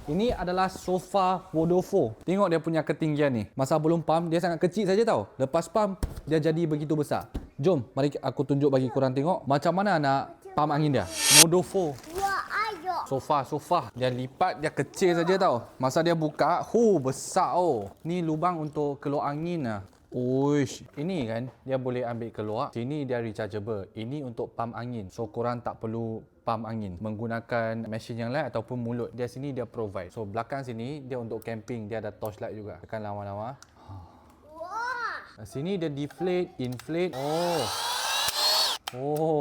Ini adalah sofa Wodofo. Tengok dia punya ketinggian ni. Masa belum pump, dia sangat kecil saja tau. Lepas pump, dia jadi begitu besar. Jom, mari aku tunjuk bagi korang tengok macam mana nak pump angin dia. Wodofo. Sofa. Dia lipat, dia kecil saja tau. Masa dia buka, besar oh. Ni lubang untuk keluar angin lah. Uish, ini kan dia boleh ambil keluar. Sini dia rechargeable. Ini untuk pump angin. So korang tak perlu pump angin menggunakan mesin yang lain ataupun mulut. Dia sini dia provide. So belakang sini dia untuk camping, dia ada torchlight juga. Tekan lawa-lawa. Sini dia deflate, inflate.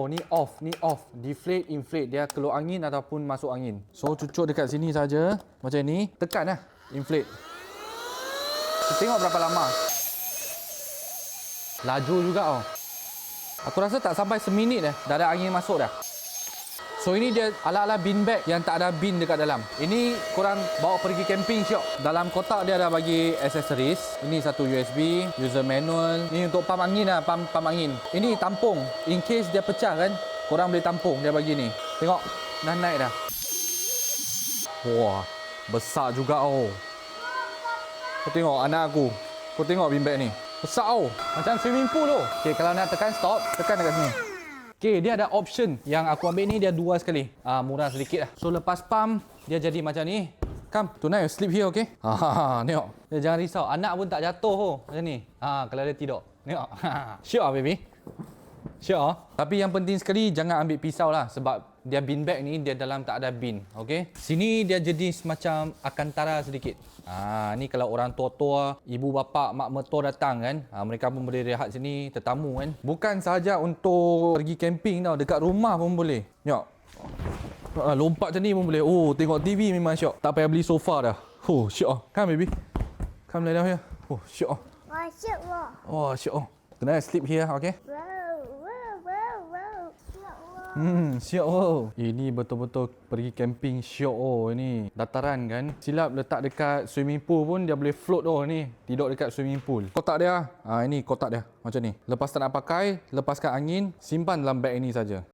Ni off. Deflate, inflate. Dia keluar angin ataupun masuk angin. So cucuk dekat sini saja macam ni. Tekan lah, inflate. Tengok berapa lama. Laju juga oh. Aku rasa tak sampai seminit dah ada angin masuk dah. So ini dia ala-ala bin bag yang tak ada bin dekat dalam. Ini korang bawa pergi camping syok. Dalam kotak dia ada bagi aksesoris. Ini satu USB, user manual. Ini untuk pump angin lah, pump angin. Ini tampung. In case dia pecah kan, korang boleh tampung dia bagi ni. Tengok, dah naik dah. Wah, besar juga oh. Kau tengok anak aku. Kau tengok bin bag ni. Besar oh. Macam swimming pool oh. Okay, kalau nak tekan stop, tekan dekat sini. Okay, dia ada option. Yang aku ambil ni dia dua sekali. Murah sedikit lah. So lepas pump, dia jadi macam ni. Come, tonight you sleep here, okay? Tengok. Dia jangan risau. Anak pun tak jatuh oh. Macam ni. Kalau dia tidur. Tengok. Sure baby? Sure. Tapi yang penting sekali, jangan ambil pisau lah. Sebab dia bin bag ni, dia dalam tak ada bin. Okay? Sini dia jadi semacam akantara sedikit. Ni kalau orang tua-tua, ibu bapa, mak mertua datang kan, mereka pun boleh rehat sini, tetamu kan. Bukan sahaja untuk pergi camping tau, dekat rumah pun boleh. Tengok. Lompat macam ni pun boleh. Tengok TV memang syok. Tak payah beli sofa dah. Syok. Come baby. Come lie down here. Syok. Syok. Tonight sleep here, okay? Syok oh. Ini betul-betul pergi camping syok oh ini. Dataran kan. Silap letak dekat swimming pool pun dia boleh float oh ni. Tidur dekat swimming pool. Kotak dia. Ini kotak dia. Macam ni. Lepas tak nak pakai, lepaskan angin, simpan dalam beg ini saja.